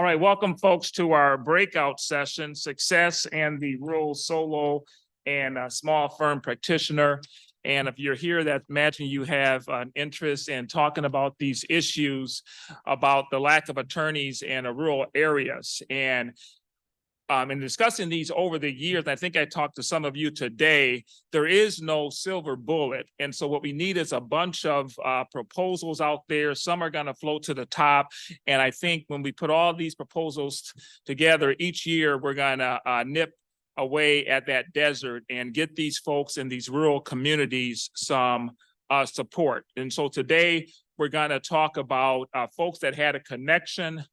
All right, welcome folks to our breakout session, Success and the Rural Solo and Small Firm Practitioner. And if you're here, that imagine you have an interest in talking about these issues about the lack of attorneys in rural areas. And in discussing these over the years, I think I talked to some of you today, there is no silver bullet. And so what we need is a bunch of proposals out there. Some are going to float to the top. And I think when we put all these proposals together each year, we're going to nip away at that desert and get these folks in these rural communities some support. And so today we're going to talk about folks that had a connection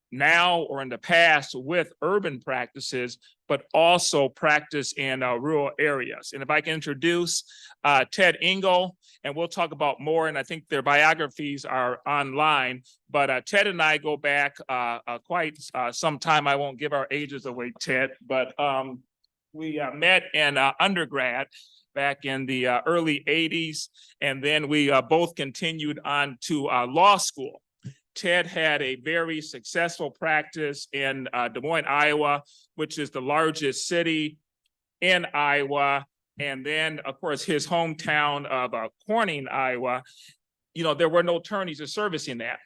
now or in the past with urban practices, but also practice in rural areas. And if I can introduce Ted Engel, and we'll talk about more, and I think their biographies are online, but Ted and I go back quite some time. I won't give our ages away, Ted, but we met in undergrad back in the early 80s, and then we both continued on to law school. Ted had a very successful practice in Des Moines, Iowa, which is the largest city in Iowa. And then, of course, his hometown of Corning, Iowa, you know, there were no attorneys servicing that.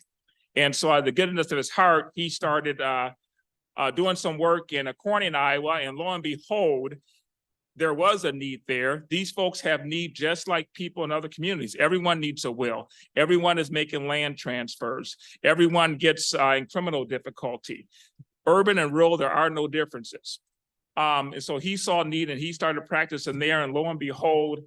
And so out of the goodness of his heart, he started doing some work in Corning, Iowa, and lo and behold, there was a need there. These folks have need just like people in other communities. Everyone needs a will. Everyone is making land transfers. Everyone gets in criminal difficulty. Urban and rural, there are no differences. And so he saw need and he started practicing there, and lo and behold,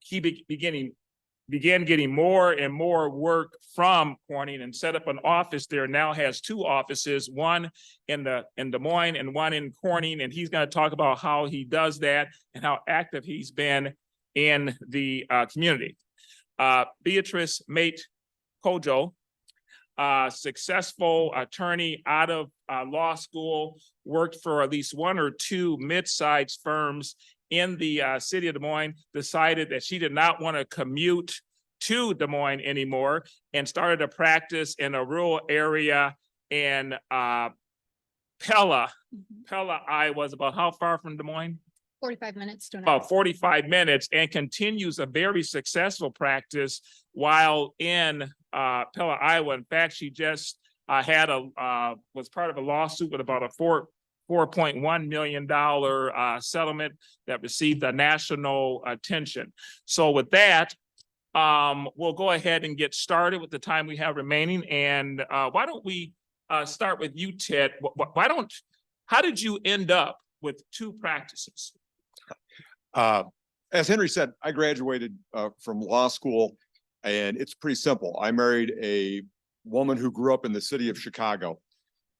he began getting more and more work from Corning and set up an office there. Now has two offices, one in Des Moines and one in Corning. And he's going to talk about how he does that and how active he's been in the community. Beatrize mate Kodjo, successful attorney out of law school, worked for at least one or two mid-sized firms in the city of Des Moines, decided that she did not want to commute to Des Moines anymore and started a practice in a rural area in Pella, Iowa. About how far from Des Moines? 45 minutes to an About 45 minutes, and continues a very successful practice while in Pella, Iowa. In fact, she just was part of a lawsuit with about a $4.1 million settlement that received national attention. So with that, we'll go ahead and get started with the time we have remaining. And why don't we start with you, Ted? How did you end up with two practices? As Henry said, I graduated from law school, and it's pretty simple. I married a woman who grew up in the city of Chicago.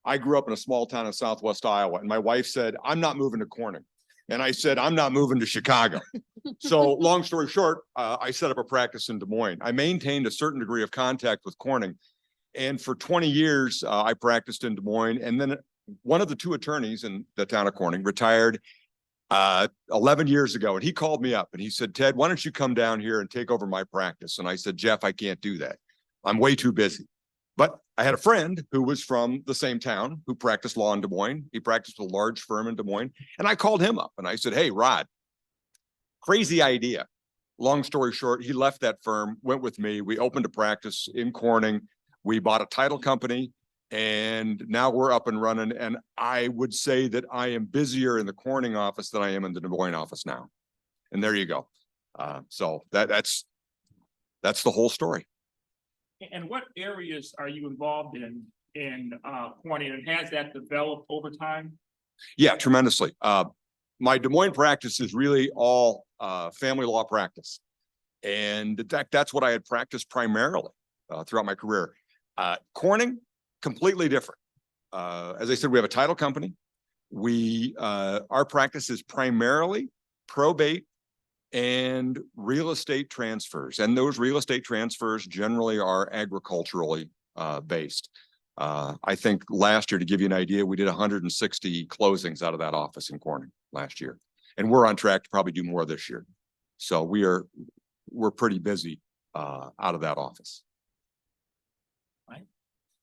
I grew up in a small town in Southwest Iowa, and my wife said, "I'm not moving to Corning." And I said, "I'm not moving to Chicago." So long story short, I set up a practice in Des Moines. I maintained a certain degree of contact with Corning. And for 20 years, I practiced in Des Moines. And then one of the two attorneys in the town of Corning retired 11 years ago. And he called me up and he said, "Ted, why don't you come down here and take over my practice?" And I said, "Jeff, I can't do that. I'm way too busy." But I had a friend who was from the same town who practiced law in Des Moines. He practiced with a large firm in Des Moines. And I called him up and I said, "Hey, Rod, crazy idea." Long story short, he left that firm, went with me. We opened a practice in Corning. We bought a title company, and now we're up and running. And I would say that I am busier in the Corning office than I am in the Des Moines office now. And there you go. So that's the whole story. And what areas are you involved in Corning, and has that developed over time? Yeah, tremendously. My Des Moines practice is really all family law practice. And in fact, that's what I had practiced primarily throughout my career. Corning, completely different. As I said, we have a title company. Our practice is primarily probate and real estate transfers. And those real estate transfers generally are agriculturally based. I think last year, to give you an idea, we did 160 closings out of that office in Corning last year. And we're on track to probably do more this year. So we're pretty busy out of that office. Right.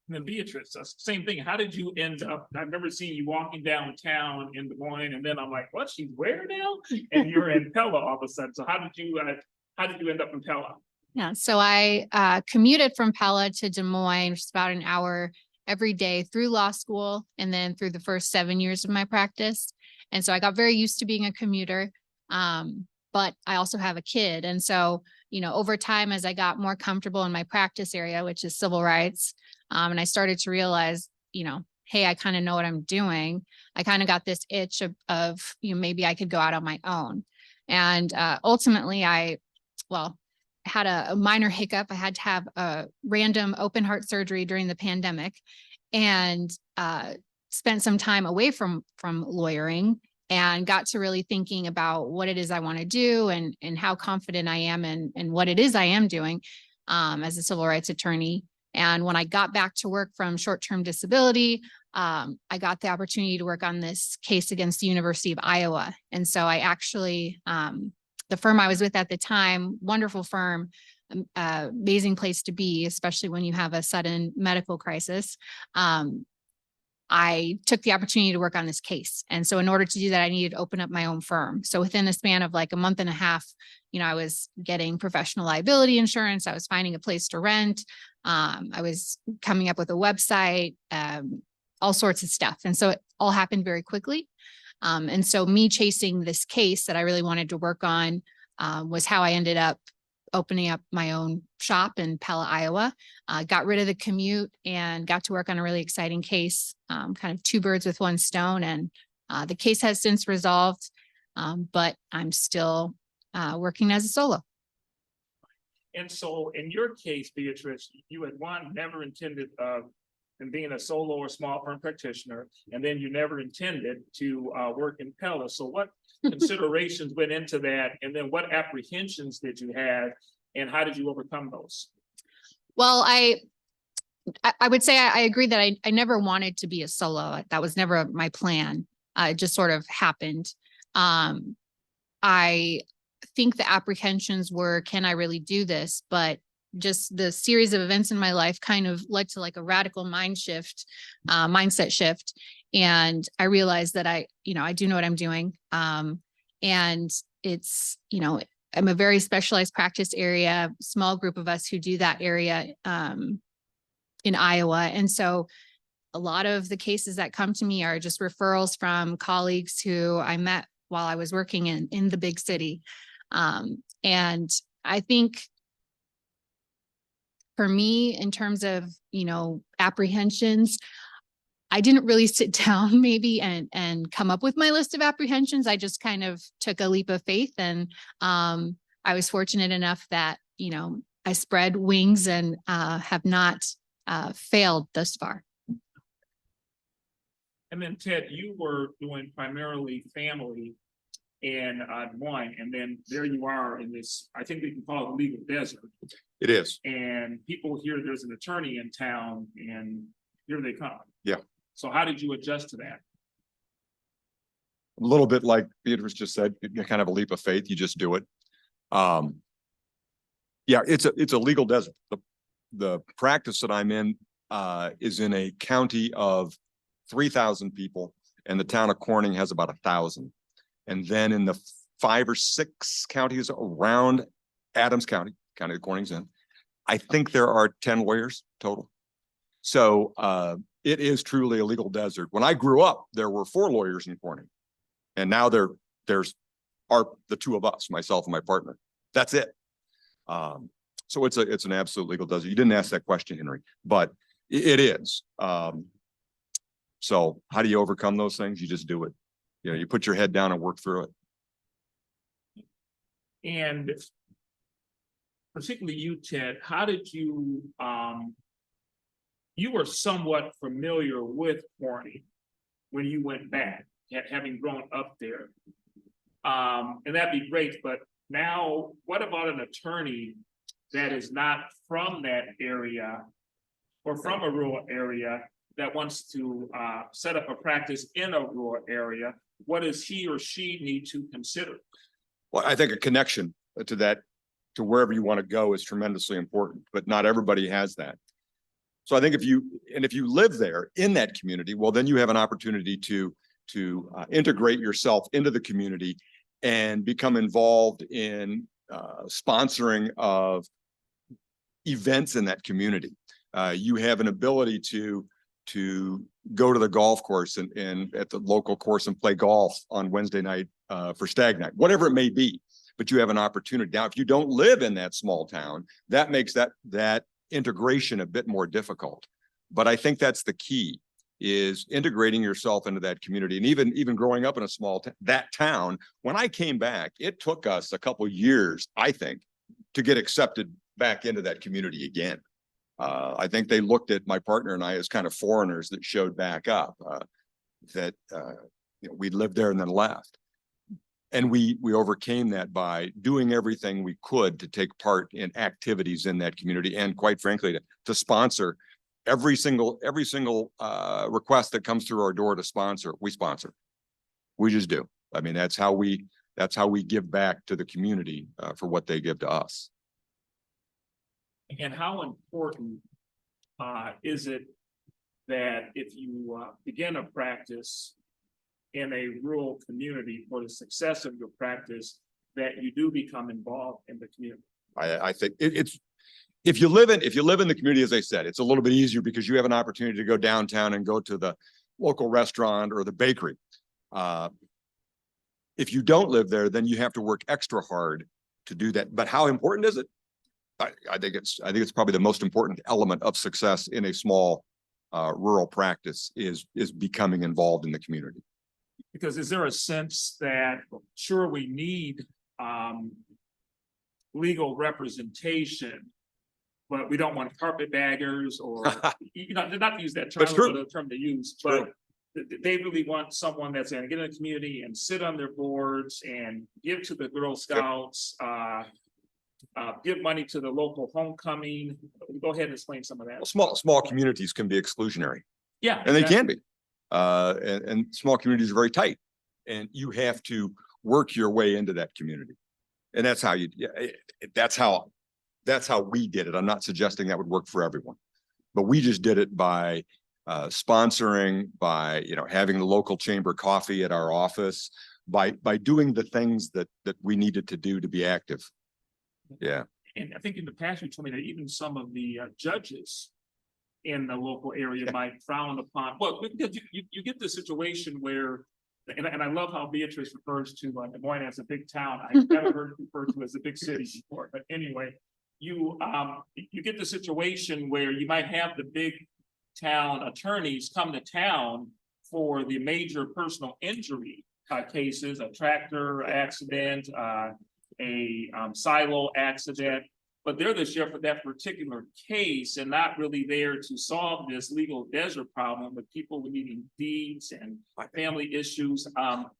And then Beatrice, same thing. How did you end up? I remember seeing you walking downtown in Des Moines, and then I'm like, "What? She's where now?" And you're in Pella all of a sudden. So how did you end up in Pella? Yeah, so I commuted from Pella to Des Moines, which is about an hour every day through law school and then through the first 7 years of my practice. And so I got very used to being a commuter. But I also have a kid. And so, over time, as I got more comfortable in my practice area, which is civil rights, and I started to realize, hey, I kind of know what I'm doing. I kind of got this itch of maybe I could go out on my own. And ultimately, I had a minor hiccup. I had to have a random open heart surgery during the pandemic and spent some time away from lawyering and got to really thinking about what it is I want to do and how confident I am and what it is I am doing as a civil rights attorney. And when I got back to work from short-term disability, I got the opportunity to work on this case against the University of Iowa. And so I actually, the firm I was with at the time, wonderful firm, amazing place to be, especially when you have a sudden medical crisis. I took the opportunity to work on this case. And so in order to do that, I needed to open up my own firm. So within a span of like a month and a half, I was getting professional liability insurance. I was finding a place to rent. I was coming up with a website, all sorts of stuff. And so it all happened very quickly. And so me chasing this case that I really wanted to work on was how I ended up opening up my own shop in Pella, Iowa, got rid of the commute and got to work on a really exciting case, kind of two birds with one stone. And the case has since resolved, but I'm still working as a solo. And so in your case, Beatrice, you had never intended in being a solo or small firm practitioner, and then you never intended to work in Pella. So what considerations went into that? And then what apprehensions did you have and how did you overcome those? Well, I would say I agree that I never wanted to be a solo. That was never my plan. It just sort of happened. I think the apprehensions were, can I really do this? But just the series of events in my life kind of led to like a radical mindset shift. And I realized that I do know what I'm doing. And it's, I'm a very specialized practice area, small group of us who do that area in Iowa. And so a lot of the cases that come to me are just referrals from colleagues who I met while I was working in the big city. And I think for me, in terms of, apprehensions, I didn't really sit down maybe and come up with my list of apprehensions. I just kind of took a leap of faith. And I was fortunate enough that, I spread wings and have not failed thus far. And then Ted, you were doing primarily family in Des Moines, and then there you are in this, I think we can call it the legal desert. It is. And people hear there's an attorney in town and here they come. Yeah. So how did you adjust to that? A little bit like Beatrice just said, kind of a leap of faith. You just do it. Yeah, it's a legal desert. The practice that I'm in is in a county of 3,000 people, and the town of Corning has about 1,000. And then in the 5 or 6 counties around Adams County that Corning's in, I think there are 10 lawyers total. So it is truly a legal desert. When I grew up, there were 4 lawyers in Corning, and now there's the 2 of us, myself and my partner. That's it. So it's an absolute legal desert. You didn't ask that question, Henry, but it is. So how do you overcome those things? You just do it. You put your head down and work through it. And particularly you, Ted, how did you, you were somewhat familiar with Corning when you went back, having grown up there. And that'd be great, but now what about an attorney that is not from that area or from a rural area that wants to set up a practice in a rural area? What does he or she need to consider? Well, I think a connection to wherever you want to go is tremendously important, but not everybody has that. So I think if you live there in that community, well, then you have an opportunity to integrate yourself into the community and become involved in sponsoring of events in that community. You have an ability to go to the golf course and at the local course and play golf on Wednesday night for stag night, whatever it may be. But you have an opportunity. Now, if you don't live in that small town, that makes that integration a bit more difficult. But I think that's the key, is integrating yourself into that community. And even growing up in a small that town, when I came back, it took us a couple years, I think, to get accepted back into that community again. I think they looked at my partner and I as kind of foreigners that showed back up, we lived there and then left. And we overcame that by doing everything we could to take part in activities in that community, and quite frankly, to sponsor every single request that comes through our door to sponsor. We sponsor. We just do. I mean, that's how we give back to the community for what they give to us. And how important is it that if you begin a practice in a rural community, for the success of your practice, that you do become involved in the community? I think it's if you live in the community, as I said, it's a little bit easier because you have an opportunity to go downtown and go to the local restaurant or the bakery. If you don't live there, then you have to work extra hard to do that. But how important is it? I think it's probably the most important element of success in a small rural practice is becoming involved in the community. Because is there a sense that, sure, we need legal representation, but we don't want carpetbaggers or, not to use that term, but a term to use, but they really want someone that's going to get in the community and sit on their boards and give to the Girl Scouts, give money to the local homecoming. Go ahead and explain some of that. Well, small communities can be exclusionary. Yeah. And they can be. And small communities are very tight, and you have to work your way into that community. And that's how that's how we did it. I'm not suggesting that would work for everyone, but we just did it by sponsoring, by having the local chamber coffee at our office, by doing the things that we needed to do to be active. Yeah. And I think in the past you told me that even some of the judges in the local area might frown upon. Well, because you get the situation where, and I love how Beatrize refers to Des Moines as a big town. I've never heard it referred to as a big city before. But anyway, you get the situation where you might have the big town attorneys come to town for the major personal injury cases, a tractor accident, a silo accident, but they're the sheriff for that particular case and not really there to solve this legal desert problem with people needing deeds and family issues. Can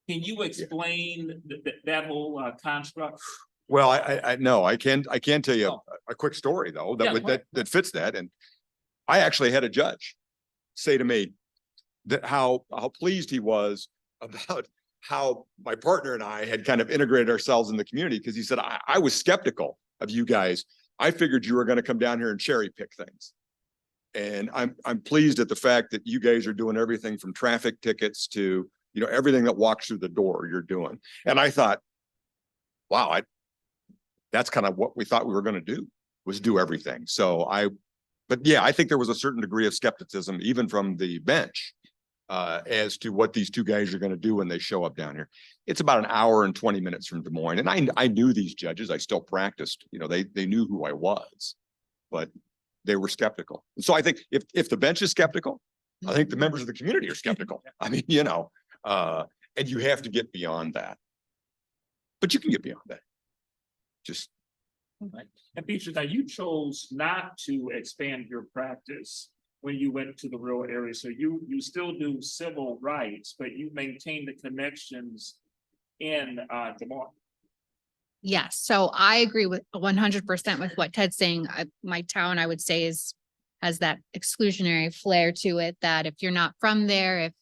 you explain that whole construct? Well, I know I can tell you a quick story though that fits that. And I actually had a judge say to me that how pleased he was about how my partner and I had kind of integrated ourselves in the community, because he said, I was skeptical of you guys. I figured you were going to come down here and cherry pick things. And I'm pleased at the fact that you guys are doing everything from traffic tickets to, everything that walks through the door you're doing. And I thought, wow, that's kind of what we thought we were going to do, was do everything. But yeah, I think there was a certain degree of skepticism, even from the bench, as to what these two guys are going to do when they show up down here. It's about an hour and 20 minutes from Des Moines. And I knew these judges. I still practiced, they knew who I was, but they were skeptical. And so I think if the bench is skeptical, I think the members of the community are skeptical. I mean, and you have to get beyond that, but you can get beyond that. Just. Right. And Beatrize, now you chose not to expand your practice when you went to the rural area. So you still do civil rights, but you maintain the connections in Des Moines. Yes. So I agree with 100% with what Ted's saying. My town, I would say, has that exclusionary flair to it, that if you're not from there,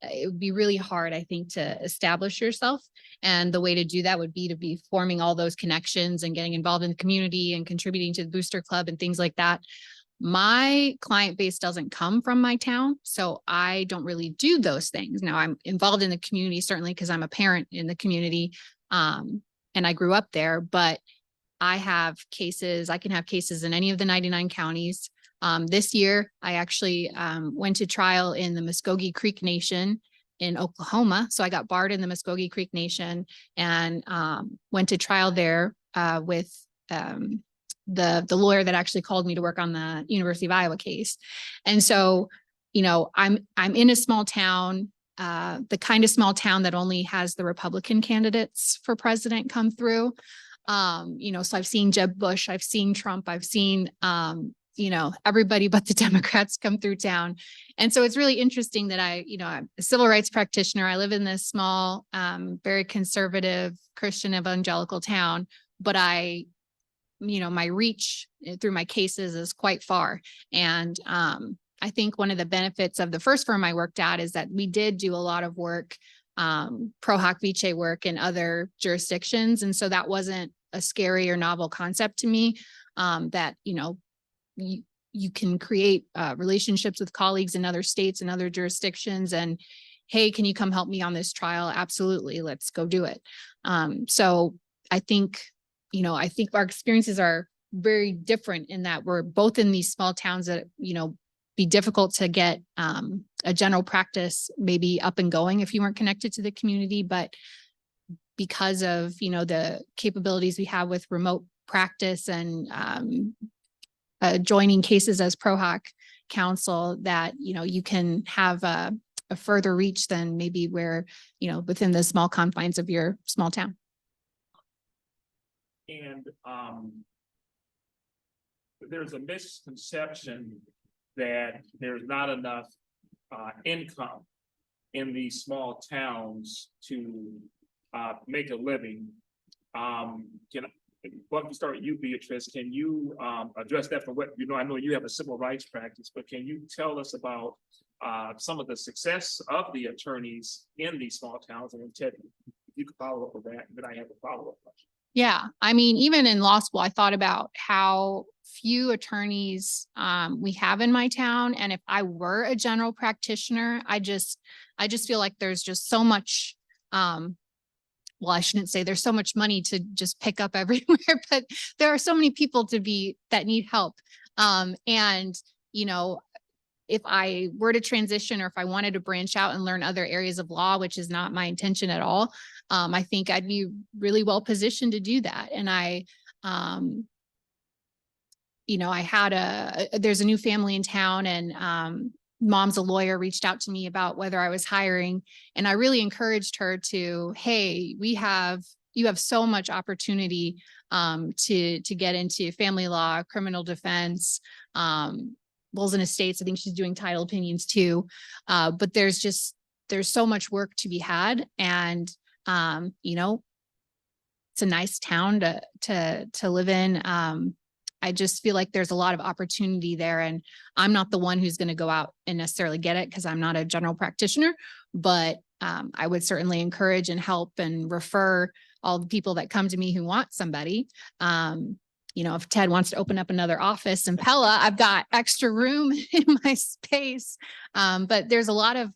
it would be really hard, I think, to establish yourself. And the way to do that would be to be forming all those connections and getting involved in the community and contributing to the booster club and things like that. My client base doesn't come from my town, so I don't really do those things. Now I'm involved in the community, certainly because I'm a parent in the community. And I grew up there, but I have cases, I can have cases in any of the 99 counties. This year, I actually went to trial in the Muskogee Creek Nation in Oklahoma. So I got barred in the Muskogee Creek Nation and went to trial there with the lawyer that actually called me to work on the University of Iowa case. And so, you know, I'm in a small town, the kind of small town that only has the Republican candidates for president come through. You know, so I've seen Jeb Bush, I've seen Trump, I've seen, you know, everybody but the Democrats come through town. And so it's really interesting that I'm a civil rights practitioner. I live in this small, very conservative Christian evangelical town, but my reach through my cases is quite far. And I think one of the benefits of the first firm I worked at is that we did do a lot of work, pro hoc vice work in other jurisdictions. And so that wasn't a scary or novel concept to me, that, you can create relationships with colleagues in other states and other jurisdictions. And, hey, can you come help me on this trial? Absolutely. Let's go do it. So I think our experiences are very different in that we're both in these small towns that, be difficult to get a general practice maybe up and going if you weren't connected to the community. But because of, the capabilities we have with remote practice and joining cases as pro hoc counsel, that, you can have a further reach than maybe where, within the small confines of your small town. And there's a misconception that there's not enough income in these small towns to make a living. Well, we start with you, Beatrize. Can you address that for what, I know you have a civil rights practice, but can you tell us about some of the success of the attorneys in these small towns? And then Ted, if you could follow up with that, and then I have a follow-up question. Yeah, I mean, even in law school, I thought about how few attorneys we have in my town. And if I were a general practitioner, I just feel like there's just so much, well, I shouldn't say there's so much money to just pick up everywhere, but there are so many people that need help. And, if I were to transition, or if I wanted to branch out and learn other areas of law, which is not my intention at all, I think I'd be really well positioned to do that. And there's a new family in town, and mom's a lawyer, reached out to me about whether I was hiring. And I really encouraged her to, hey, you have so much opportunity to get into family law, criminal defense, wills and estates. I think she's doing title opinions too. But there's so much work to be had. And, it's a nice town to live in. I just feel like there's a lot of opportunity there, and I'm not the one who's going to go out and necessarily get it because I'm not a general practitioner, but I would certainly encourage and help and refer all the people that come to me who want somebody. If Ted wants to open up another office in Pella, I've got extra room in my space. But there's a lot of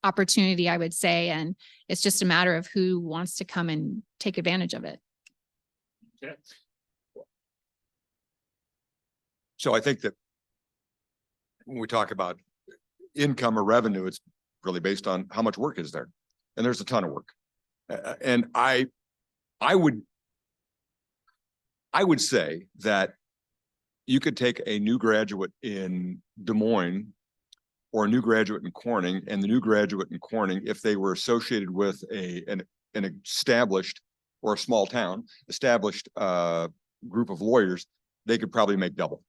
opportunity, I would say, and it's just a matter of who wants to come and take advantage of it. Okay. So I think that when we talk about income or revenue, it's really based on how much work is there. And there's a ton of work. And I would say that you could take a new graduate in Des Moines or a new graduate in Corning, and the new graduate in Corning, if they were associated with an established, or a small town, established group of lawyers, they could probably make double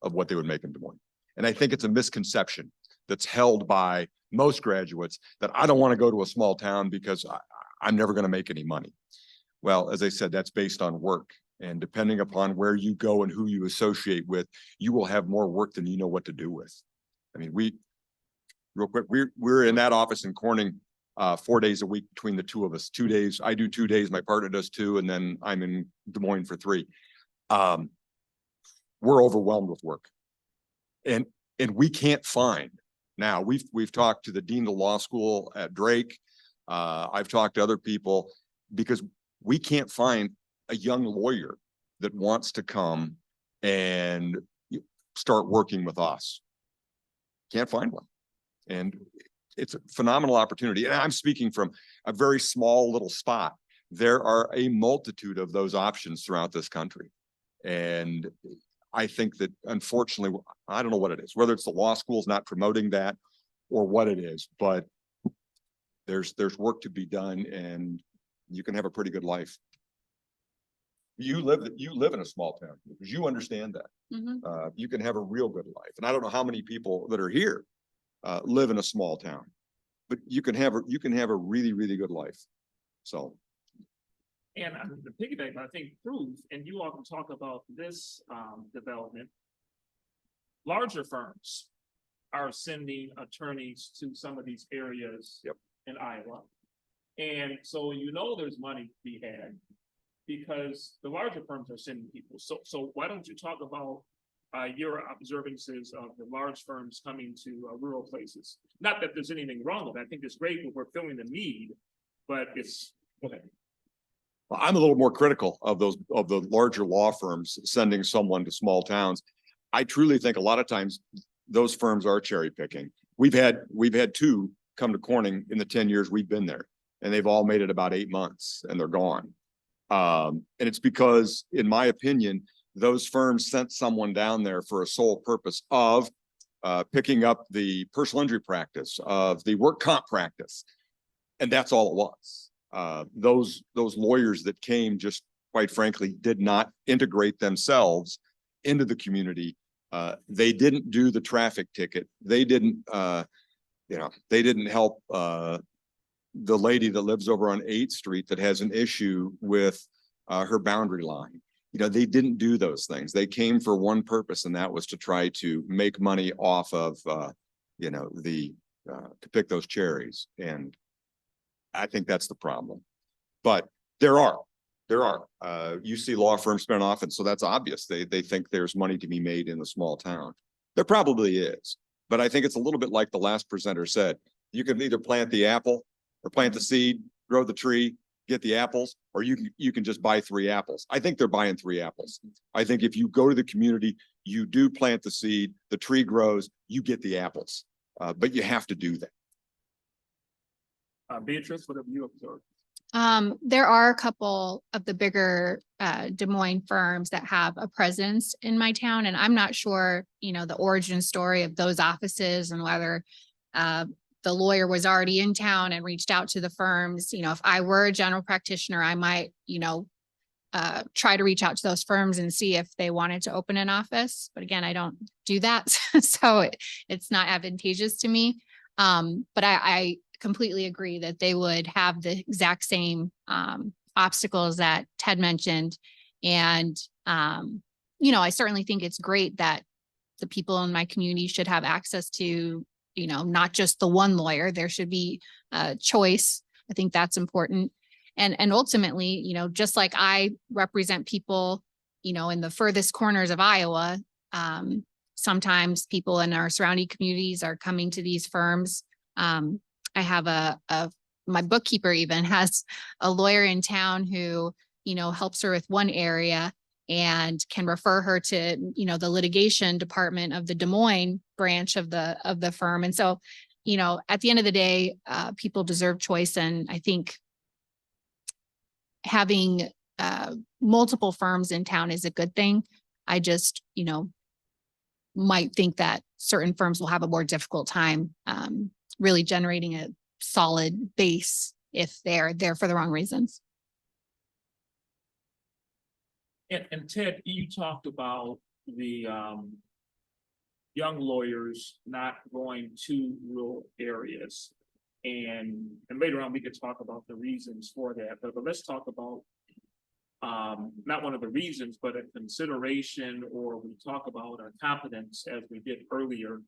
of what they would make in Des Moines. And I think it's a misconception that's held by most graduates that I don't want to go to a small town because I'm never going to make any money. Well, as I said, that's based on work. And depending upon where you go and who you associate with, you will have more work than you know what to do with. I mean, real quick, we're in that office in Corning 4 days a week between the two of us. 2 days, I do 2 days, my partner does 2, and then I'm in Des Moines for 3. we're overwhelmed with work. And we can't find. Now, we've talked to the dean of law school at Drake. I've talked to other people because we can't find a young lawyer that wants to come and start working with us. Can't find one. And it's a phenomenal opportunity. And I'm speaking from a very small little spot. There are a multitude of those options throughout this country. And I think that unfortunately, I don't know what it is, whether it's the law schools not promoting that or what it is, but there's work to be done and you can have a pretty good life. You live in a small town because you understand that. Mhm. You can have a real good life. And I don't know how many people that are here live in a small town, but you can have a really, really good life. So. And the piggyback, I think, proves, and you all can talk about this development. Larger firms are sending attorneys to some of these areas in Iowa. And so there's money to be had because the larger firms are sending people. So why don't you talk about your observances of the large firms coming to rural places? Not that there's anything wrong with it. I think it's great when we're filling the need, but it's okay. Well, I'm a little more critical of the larger law firms sending someone to small towns. I truly think a lot of times those firms are cherry picking. We've had two come to Corning in the 10 years we've been there, and they've all made it about 8 months and they're gone. And it's because, in my opinion, those firms sent someone down there for a sole purpose of picking up the personal injury practice, of the work comp practice, and that's all it was. Those lawyers that came just quite frankly did not integrate themselves into the community. They didn't do the traffic ticket. They didn't help the lady that lives over on 8th Street that has an issue with her boundary line. They didn't do those things. They came for one purpose, and that was to try to make money off of to pick those cherries. And I think that's the problem. But there are you see law firms spin off, and so that's obvious. They think there's money to be made in the small town. There probably is, but I think it's a little bit like the last presenter said. You can either plant the apple or plant the seed, grow the tree, get the apples, or you can just buy 3 apples. I think they're buying 3 apples. I think if you go to the community, you do plant the seed, the tree grows, you get the apples, but you have to do that. Beatrice, what have you observed? There are a couple of the bigger Des Moines firms that have a presence in my town, and I'm not sure, the origin story of those offices and whether the lawyer was already in town and reached out to the firms. If I were a general practitioner, I might, try to reach out to those firms and see if they wanted to open an office. But again, I don't do that, so it's not advantageous to me. But I completely agree that they would have the exact same obstacles that Ted mentioned. And, I certainly think it's great that the people in my community should have access to, not just the one lawyer. There should be a choice. I think that's important. And ultimately, just like I represent people, in the furthest corners of Iowa, sometimes people in our surrounding communities are coming to these firms. I have my bookkeeper even has a lawyer in town who, helps her with one area and can refer her to, the litigation department of the Des Moines branch of the firm. And so, at the end of the day, people deserve choice. And I think having multiple firms in town is a good thing. I just, might think that certain firms will have a more difficult time really generating a solid base if they're there for the wrong reasons. And Ted, you talked about the young lawyers not going to rural areas. And later on, we could talk about the reasons for that. But let's talk about not one of the reasons, but a consideration, or we talk about a competence as we did earlier.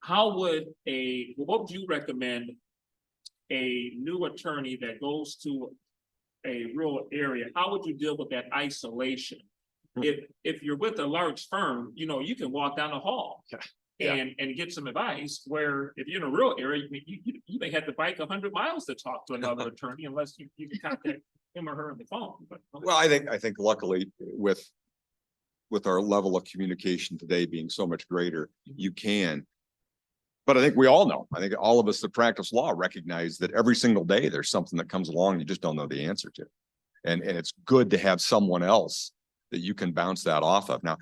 What would you recommend a new attorney that goes to a rural area? How would you deal with that isolation if you're with a large firm, you know, you can walk down the hall. Yeah. And get some advice, where if you're in a rural area, you may have to bike 100 miles to talk to another attorney unless you can contact him or her on the phone. But Well, I think luckily with our level of communication today being so much greater, you can. But I think we all know, I think all of us that practice law recognize that every single day there's something that comes along you just don't know the answer to. And it's good to have someone else that you can bounce that off of. Now,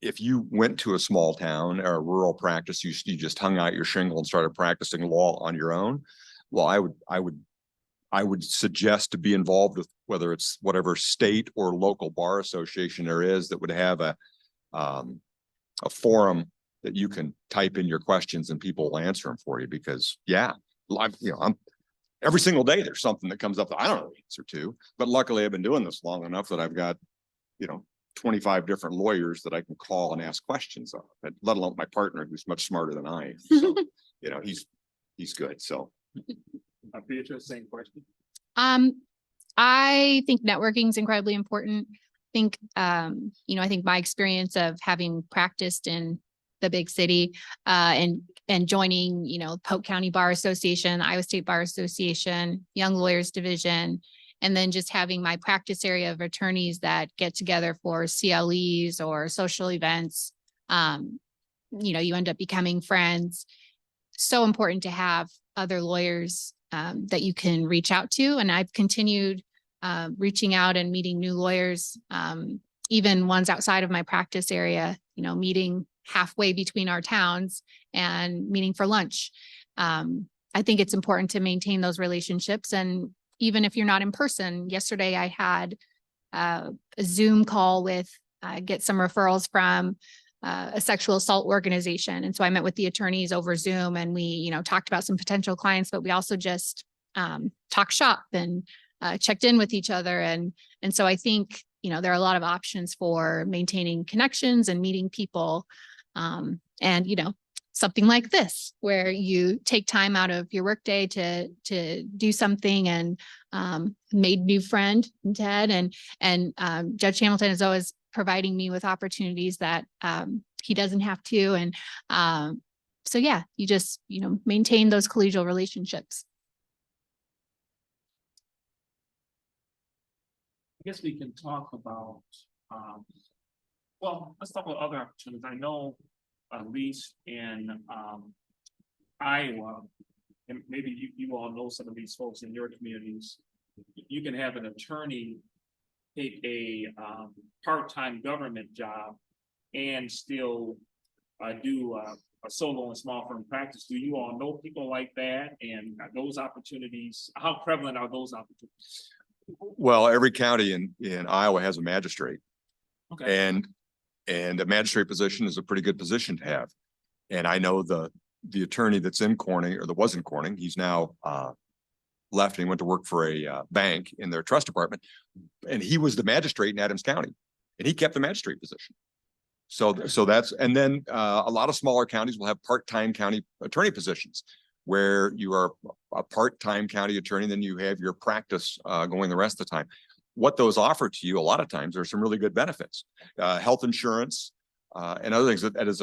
if you went to a small town or a rural practice, you just hung out your shingle and started practicing law on your own. Well, I would suggest to be involved with whether it's whatever state or local bar association there is that would have a forum that you can type in your questions and people will answer them for you. Because I'm every single day there's something that comes up that I don't know the answer to. But luckily I've been doing this long enough that I've got 25 different lawyers that I can call and ask questions of, let alone my partner who's much smarter than I am. So, he's good. So. Beatrice, same question. I think networking is incredibly important. I think my experience of having practiced in the big city, and joining, Polk County Bar Association, Iowa State Bar Association, Young Lawyers Division, and then just having my practice area of attorneys that get together for CLEs or social events. You end up becoming friends. So important to have other lawyers that you can reach out to. And I've continued reaching out and meeting new lawyers, even ones outside of my practice area, meeting halfway between our towns and meeting for lunch. I think it's important to maintain those relationships. And even if you're not in person, yesterday I had a Zoom call with, get some referrals from a sexual assault organization. And so I met with the attorneys over Zoom and we, talked about some potential clients, but we also just talked shop and checked in with each other. And so I think, there are a lot of options for maintaining connections and meeting people. And something like this, where you take time out of your workday to do something and made new friend in Ted and Judge Hamilton is always providing me with opportunities that he doesn't have to. And so, yeah, you just, maintain those collegial relationships. I guess we can talk about, let's talk about other opportunities. I know at least in Iowa, and maybe you all know some of these folks in your communities, you can have an attorney take a part-time government job and still do a solo and small firm practice. Do you all know people like that? And those opportunities, how prevalent are those opportunities? Well, every county in Iowa has a magistrate. Okay. And a magistrate position is a pretty good position to have. And I know the attorney that's in Corning, or that was in Corning, he's now left and he went to work for a bank in their trust department. And he was the magistrate in Adams County and he kept the magistrate position. So that's, and then a lot of smaller counties will have part-time county attorney positions where you are a part-time county attorney, then you have your practice going the rest of the time. What those offer to you, a lot of times, are some really good benefits, health insurance, and other things that as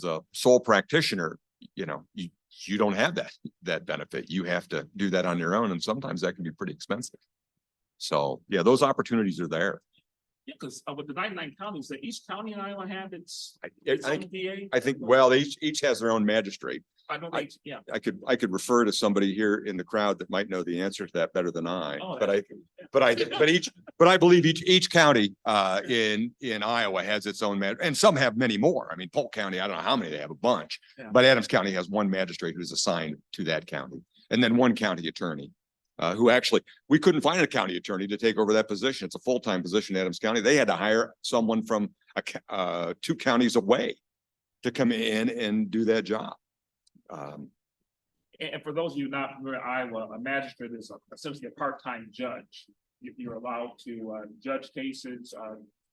a sole practitioner, you don't have that benefit. You have to do that on your own, and sometimes that can be pretty expensive. So yeah, those opportunities are there. Yeah, because with the 99 counties, that each county in Iowa have its I own DA. I think well, they each has their own magistrate. I know yeah. I could refer to somebody here in the crowd that might know the answer to that better than I. Oh, but I believe each county in Iowa has its own and some have many more. I mean, Polk County, I don't know how many they have, a bunch. Yeah. But Adams County has one magistrate who's assigned to that county, and then one county attorney. Who actually, we couldn't find a county attorney to take over that position. It's a full-time position in Adams County. They had to hire someone from 2 counties away to come in and do that job. And for those of you not familiar, Iowa, a magistrate is essentially a part-time judge. You're allowed to judge cases,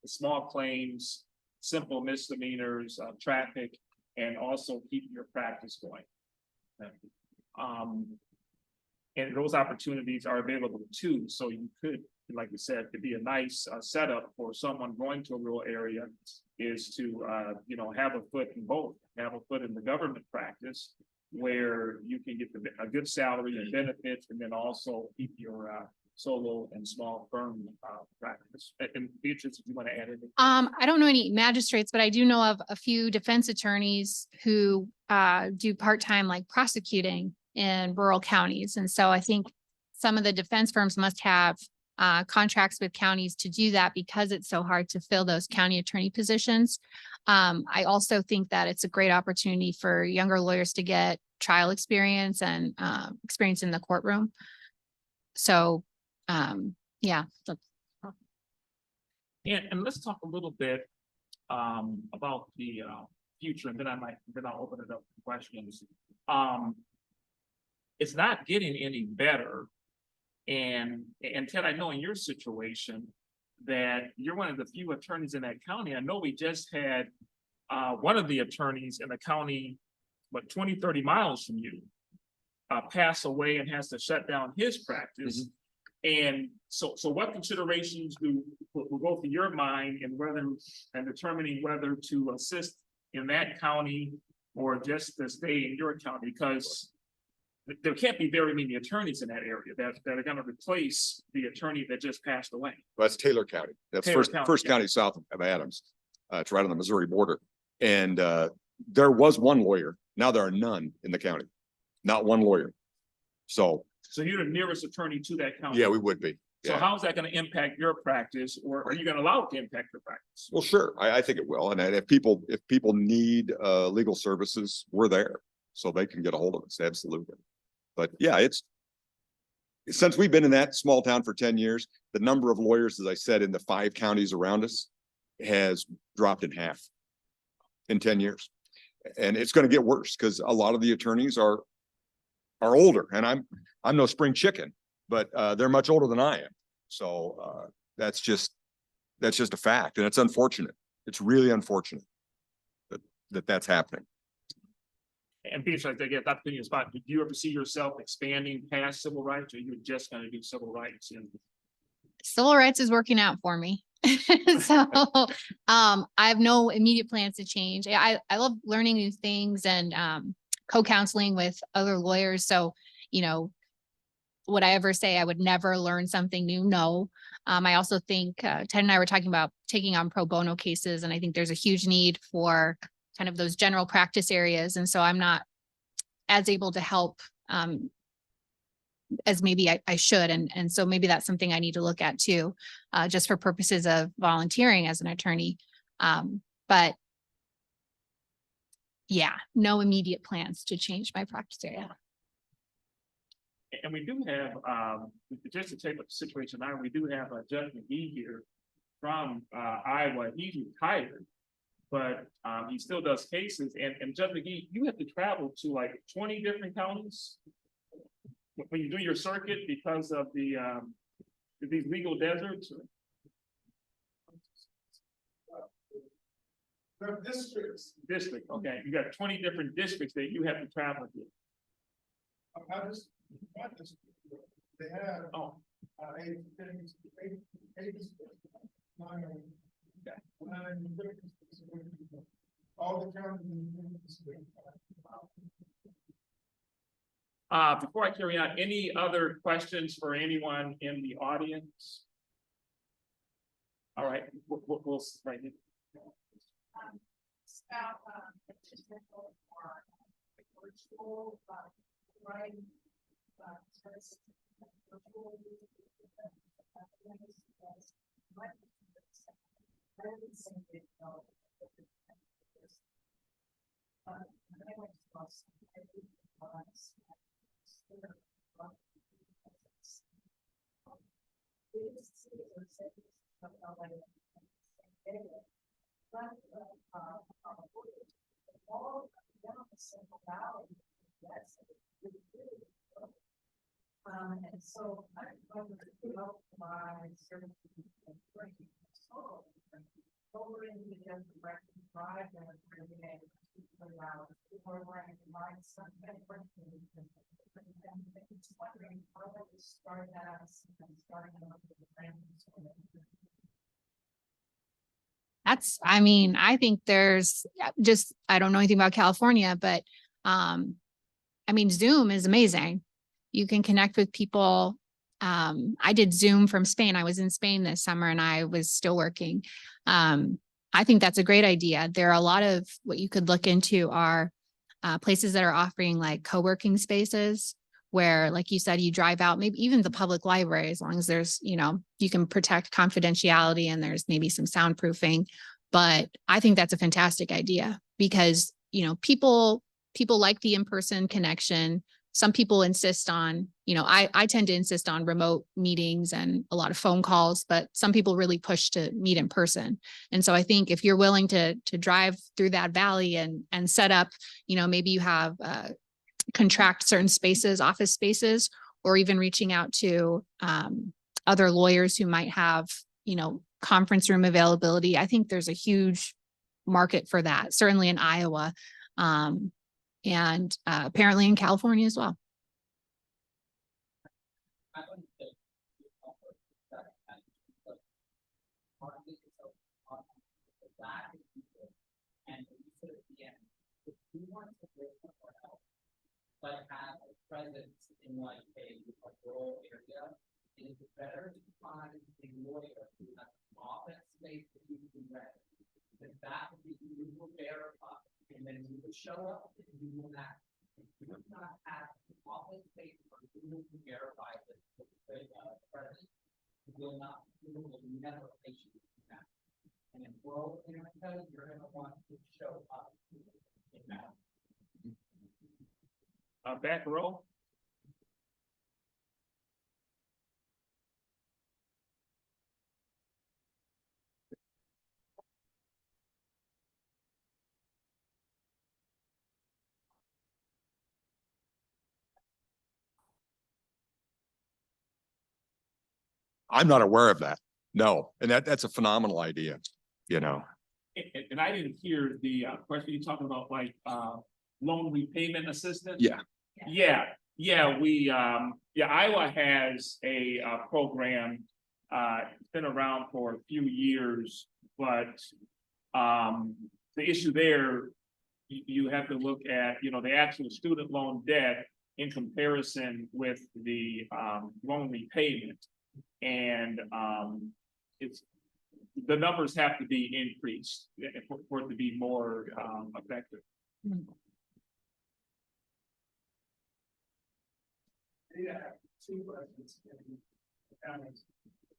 small claims, simple misdemeanors, traffic, and also keep your practice going. And those opportunities are available too. So you could like you said, could be a nice setup for someone going to a rural area is to, have a foot in both, have a foot in the government practice where you can get a good salary and benefits, and then also keep your solo and small firm practice. And Beatrice, if you want to add anything. I don't know any magistrates, but I do know of a few defense attorneys who do part-time like prosecuting in rural counties. And so I think some of the defense firms must have contracts with counties to do that because it's so hard to fill those county attorney positions. I also think that it's a great opportunity for younger lawyers to get trial experience and experience in the courtroom. So, yeah. And let's talk a little bit about the future, and then I'll open it up for questions. It's not getting any better. And Ted, I know in your situation that you're one of the few attorneys in that county. I know we just had one of the attorneys in the county, 20, 30 miles from you, pass away and has to shut down his practice. Mm-hmm. And so what considerations will go through your mind and determining whether to assist in that county or just to stay in your county? Because there can't be very many attorneys in that area that are going to replace the attorney that just passed away. Well, that's Taylor County. That's Taylor first county south of Adams. It's right on the Missouri border. And there was one lawyer. Now there are none in the county. Not one lawyer. So you're the nearest attorney to that county. Yeah, we would be. So yeah. how is that going to impact your practice, or are you going to allow it to impact your practice? Well, sure. I think it will. And if people need legal services, we're there so they can get a hold of us. Absolutely. But yeah, since we've been in that small town for 10 years, the number of lawyers, as I said, in the 5 counties around us has dropped in half in 10 years. And it's going to get worse because a lot of the attorneys are older, and I'm no spring chicken, but they're much older than I am. So that's just a fact. And it's unfortunate. It's really unfortunate that's happening. And Beatrize, I guess that's your spot. Do you ever see yourself expanding past civil rights, or you're just going to do civil rights? Civil rights is working out for me. So I have no immediate plans to change. I love learning new things and co-counseling with other lawyers. So, would I ever say I would never learn something new? No. I also think Ted and I were talking about taking on pro bono cases, and I think there's a huge need for kind of those general practice areas. And so I'm not as able to help as maybe I should. And so maybe that's something I need to look at too, just for purposes of volunteering as an attorney. But yeah, no immediate plans to change my practice area. And we do have, just to take up the situation now, we do have Judge McGee here from Iowa. He's retired, but he still does cases. And Judge McGee, you have to travel to like 20 different counties when you do your circuit because of these legal deserts. District. Okay, you got 20 different districts that you have to travel to. They have all the counties. Before I carry on, any other questions for anyone in the audience? All right, we'll right here. And so I'm going to help my service over in the direct drive and bring in 2 hours before I can find some It's wondering how it started as and starting out with the brand. I mean, I think there's just, I don't know anything about California, but I mean, Zoom is amazing. You can connect with people. I did Zoom from Spain. I was in Spain this summer and I was still working. I think that's a great idea. There are a lot of what you could look into are places that are offering like co-working spaces where, like you said, you drive out, maybe even the public library, as long as there's, you know, you can protect confidentiality and there's maybe some soundproofing. But I think that's a fantastic idea because, you know, people like the in-person connection. Some people insist on, you know, I tend to insist on remote meetings and a lot of phone calls, but some people really push to meet in person. And so I think if you're willing to drive through that valley and set up, you know, maybe you have contract certain spaces, office spaces, or even reaching out to other lawyers who might have, you know, conference room availability. I think there's a huge market for that, certainly in Iowa. And apparently in California as well. But have a presence in like a rural area, it is better to find a lawyer who has an office space that you can rent. Because that would be, you will verify, and then you would show up and you will not. You would not have an office space where you will verify that the presence. You will never issue that. And in rural areas, you're gonna want to show up in that. Back row. I'm not aware of that. No, and that's a phenomenal idea, you know. And I didn't hear the question you talking about, like loan repayment assistance. Yeah. Iowa has a program. It's been around for a few years, but the issue there, you have to look at, you know, the actual student loan debt in comparison with the loan repayment. And it's, the numbers have to be increased for it to be more effective. Yeah, two questions.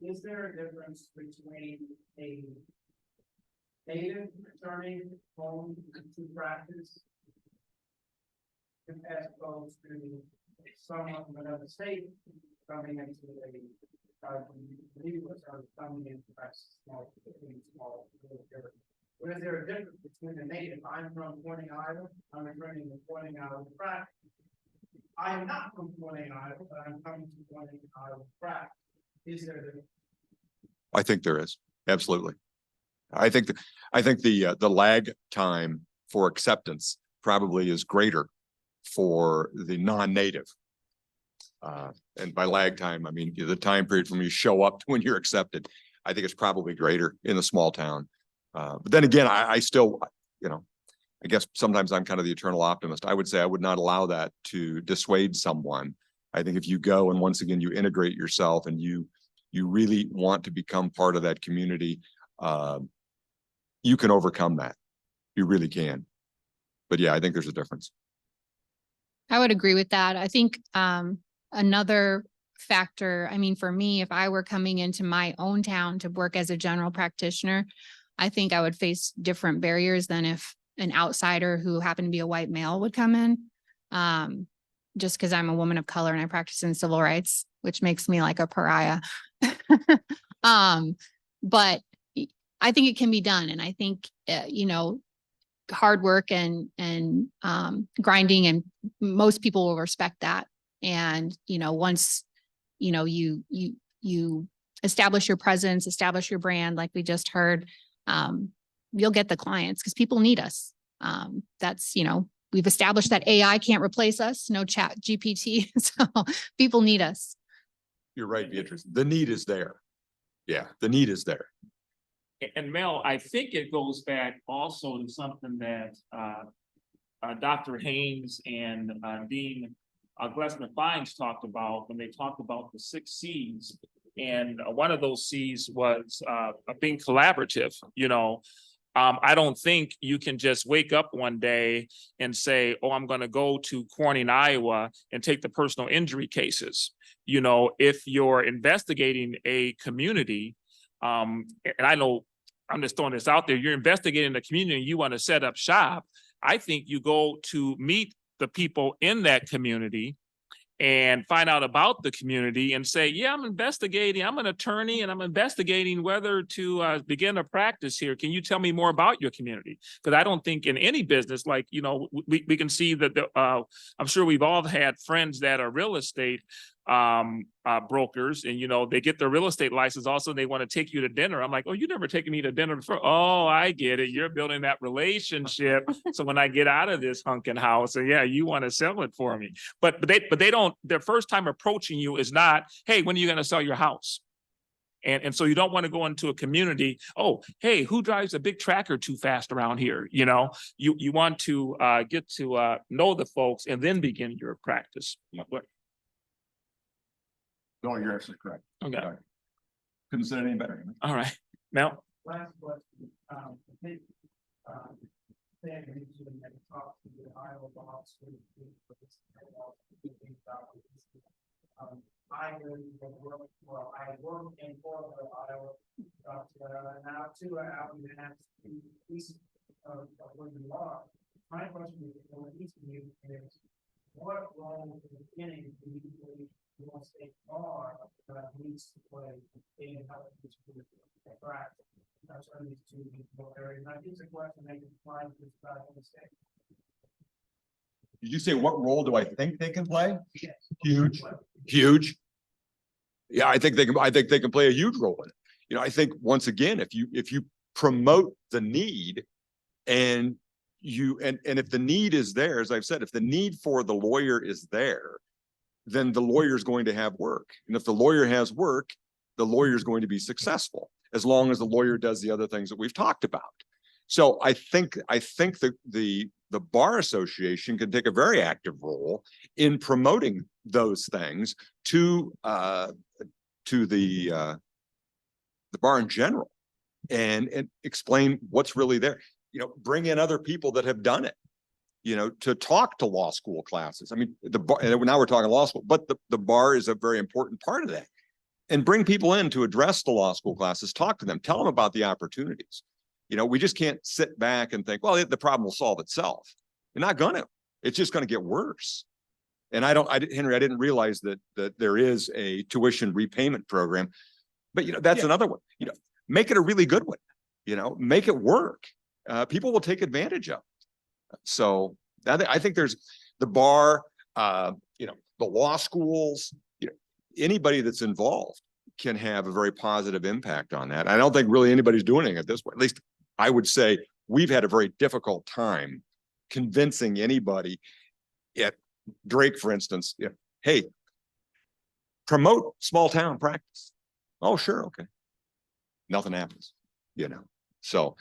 Is there a difference between a native attorney home to practice as opposed to someone from another state coming into coming into practice small? Or is there a difference between a native? I'm from Corning, Iowa. I'm attorney in Corning, Iowa practice. I am not from Corning, Iowa, but I'm coming to Corning, Iowa practice. Is there a difference? I think there is. Absolutely. I think the lag time for acceptance probably is greater for the non-native. And by lag time, I mean the time period from when you show up to when you're accepted. I think it's probably greater in a small town. But then again, I still, you know, I guess sometimes I'm kind of the eternal optimist. I would say I would not allow that to dissuade someone. I think if you go and once again, you integrate yourself and you really want to become part of that community, you can overcome that. You really can. But yeah, I think there's a difference. I would agree with that. I think another factor, I mean, for me, if I were coming into my own town to work as a general practitioner, I think I would face different barriers than if an outsider who happened to be a white male would come in. Just because I'm a woman of color and I practice in civil rights, which makes me like a pariah. But I think it can be done. And I think, you know, hard work and grinding, and most people will respect that. And, you know, once, you know, you establish your presence, establish your brand, like we just heard, you'll get the clients because people need us. That's, you know, we've established that AI can't replace us, no chat GPT. So people need us. You're right, Beatrice. The need is there. Yeah, the need is there. And Mel, I think it goes back also to something that Dr. Haynes and Dean Glessner Fines talked about when they talked about the 6 C's. And one of those C's was being collaborative. You know, I don't think you can just wake up one day and say, oh, I'm going to go to Corning, Iowa and take the personal injury cases. You know, if you're investigating a community, and I know I'm just throwing this out there, you're investigating the community and you want to set up shop. I think you go to meet the people in that community and find out about the community and say, yeah, I'm investigating, I'm an attorney and I'm investigating whether to begin a practice here. Can you tell me more about your community? Because I don't think in any business, like, you know, we can see that I'm sure we've all had friends that are real estate brokers, and, you know, they get their real estate license also, they want to take you to dinner. I'm like, oh, you never taken me to dinner before. Oh, I get it. You're building that relationship. So when I get out of this hunkin' house, and yeah, you want to sell it for me. But they don't, their first time approaching you is not, hey, when are you going to sell your house? And so you don't want to go into a community, oh, hey, who drives a big tractor too fast around here? You know, you want to get to know the folks and then begin your practice. No, you're absolutely correct. Okay. Couldn't say it any better. All right. Mel? Last question, I think, Dan, you should have talked to the Iowa boss. I work in Florida, Iowa, now too, out in the east of where you are. My question is, for each of you is, what role in the beginning do you believe your state bar needs to play in helping this group attract? That's what these two people areas. And I think it's a question they can find this about in the state. Did you say what role do I think they can play? Yes. Huge, huge. Yeah, I think they can play a huge role in it. You know, I think once again, if you promote the need and if the need is there, as I've said, if the need for the lawyer is there, then the lawyer is going to have work. And if the lawyer has work, the lawyer is going to be successful, as long as the lawyer does the other things that we've talked about. So I think that the Bar Association can take a very active role in promoting those things to the bar in general, and explain what's really there. You know, bring in other people that have done it, you know, to talk to law school classes. I mean, the bar, and now we're talking law school, but the bar is a very important part of that. And bring people in to address the law school classes, talk to them, tell them about the opportunities. You know, we just can't sit back and think, well, the problem will solve itself. You're not gonna. It's just gonna get worse. And Henry, I didn't realize that there is a tuition repayment program, but you know, that's another one. You know, make it a really good one. You know, make it work. People will take advantage of it. So I think there's the bar, you know, the law schools, you know, anybody that's involved can have a very positive impact on that. I don't think really anybody's doing it at this point. At least I would say we've had a very difficult time convincing anybody at Drake, for instance, hey, promote small town practice. Oh, sure. Okay. Nothing happens, you know? So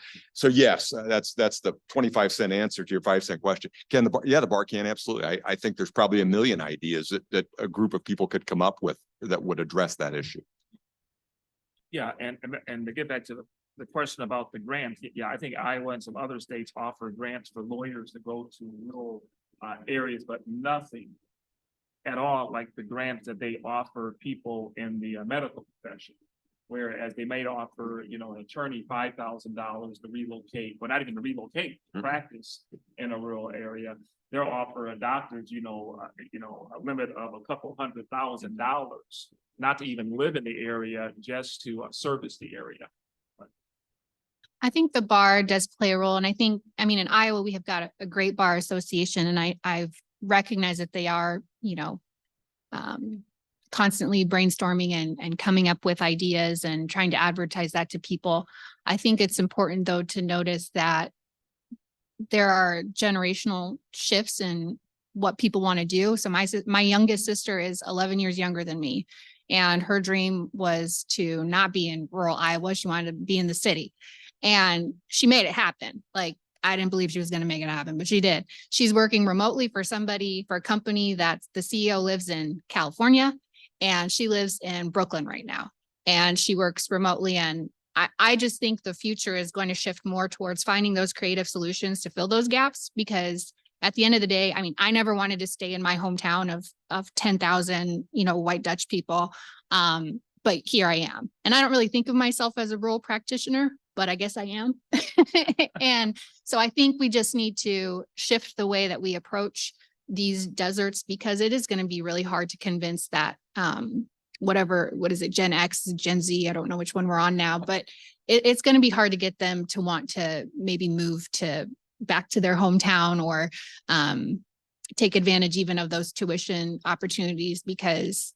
yes, that's the 25-cent answer to your 5-cent question. Can the bar? Yeah, the bar can, absolutely. I think there's probably a million ideas that a group of people could come up with that would address that issue. Yeah, and to get back to the question about the grants, yeah, I think Iowa and some other states offer grants for lawyers to go to rural areas, but nothing at all like the grants that they offer people in the medical profession. Whereas they may offer, you know, an attorney $5,000 to relocate, well, not even to relocate, practice in a rural area. They'll offer a doctor's, you know, a limit of a couple $100,000, not to even live in the area, just to service the area. I think the bar does play a role. And I think, I mean, in Iowa, we have got a great bar association, and I've recognized that they are, you know, constantly brainstorming and coming up with ideas and trying to advertise that to people. I think it's important, though, to notice that there are generational shifts in what people want to do. So my youngest sister is 11 years younger than me, and her dream was to not be in rural Iowa. She wanted to be in the city, and she made it happen. Like, I didn't believe she was going to make it happen, but she did. She's working remotely for a company that the CEO lives in California, and she lives in Brooklyn right now, and she works remotely. And I just think the future is going to shift more towards finding those creative solutions to fill those gaps, because at the end of the day, I mean, I never wanted to stay in my hometown of 10,000, white Dutch people. But here I am. And I don't really think of myself as a rural practitioner, but I guess I am. And so I think we just need to shift the way that we approach these deserts, because it is going to be really hard to convince that what is it, Gen X, Gen Z, I don't know which one we're on now, but it's going to be hard to get them to want to maybe move back to their hometown, or take advantage even of those tuition opportunities, because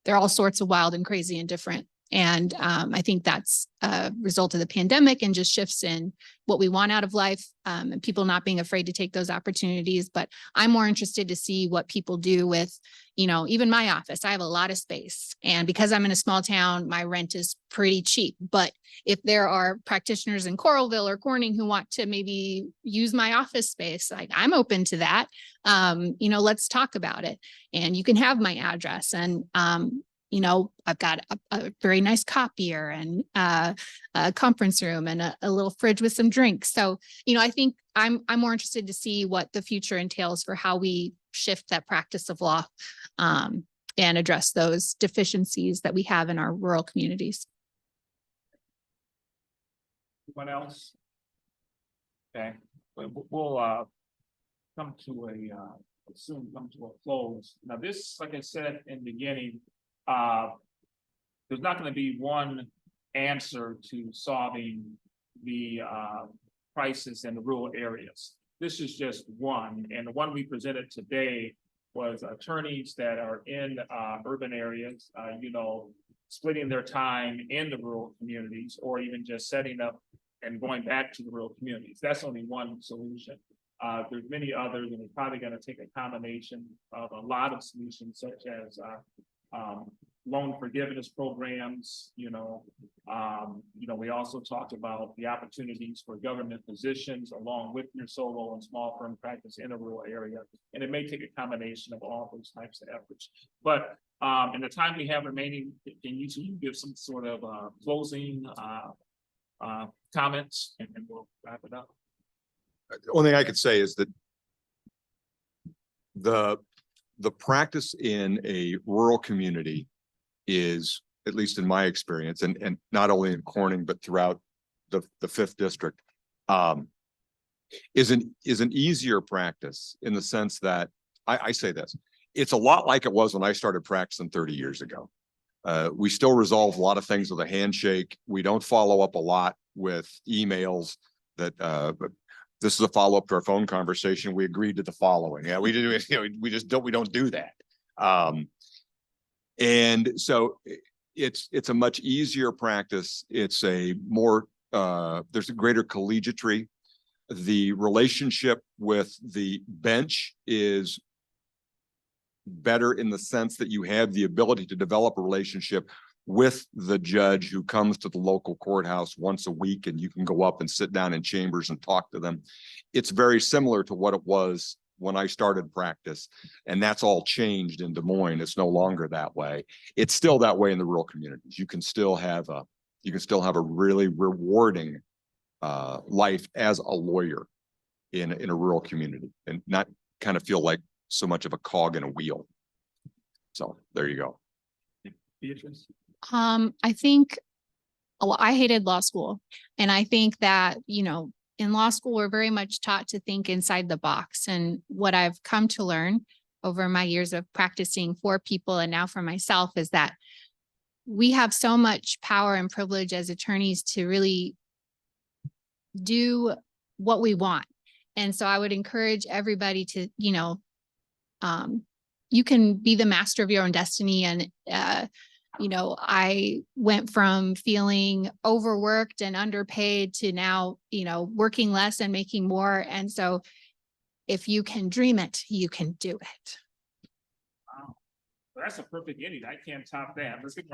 they're all sorts of wild and crazy and different. And I think that's a result of the pandemic and just shifts in what we want out of life, and people not being afraid to take those opportunities. But I'm more interested to see what people do with, even my office. I have a lot of space, and because I'm in a small town, my rent is pretty cheap. But if there are practitioners in Coralville or Corning who want to maybe use my office space, like, I'm open to that. Let's talk about it, and you can have my address. And I've got a very nice copier and a conference room and a little fridge with some drinks. So, I think I'm more interested to see what the future entails for how we shift that practice of law, and address those deficiencies that we have in our rural communities. Anyone else? Okay, we'll soon come to a close. Now, this, like I said in the beginning, there's not going to be one answer to solving the crisis in the rural areas. This is just one, and the one we presented today was attorneys that are in urban areas, splitting their time in the rural communities, or even just setting up and going back to the rural communities. That's only one solution. There's many others, and it's probably going to take a combination of a lot of solutions, such as loan forgiveness programs. We also talked about the opportunities for government positions along with your solo and small firm practice in a rural area. And it may take a combination of all those types of efforts. But in the time we have remaining, can you give some sort of closing comments, and we'll wrap it up. The only thing I could say is that the practice in a rural community is, at least in my experience, and not only in Corning, but throughout the 5th district, is an easier practice, in the sense that I say this, it's a lot like it was when I started practicing 30 years ago. We still resolve a lot of things with a handshake. We don't follow up a lot with emails but this is a follow-up to our phone conversation. We agreed to the following. Yeah, we do. We don't do that. And so it's a much easier practice. It's a more, there's a greater collegiatry. The relationship with the bench is better, in the sense that you have the ability to develop a relationship with the judge who comes to the local courthouse once a week, and you can go up and sit down in chambers and talk to them. It's very similar to what it was when I started practice, and that's all changed in Des Moines. It's no longer that way. It's still that way in the rural communities. You can still have a really rewarding life as a lawyer in a rural community, and not kind of feel like so much of a cog in a wheel. So there you go. Beatrize? I think I hated law school, and I think that, in law school, we're very much taught to think inside the box. And what I've come to learn over my years of practicing for people and now for myself is that we have so much power and privilege as attorneys to really do what we want. And so I would encourage everybody to, you can be the master of your own destiny, and I went from feeling overworked and underpaid to now, working less and making more. And so if you can dream it, you can do it. That's a perfect ending. I can't top that. Let's get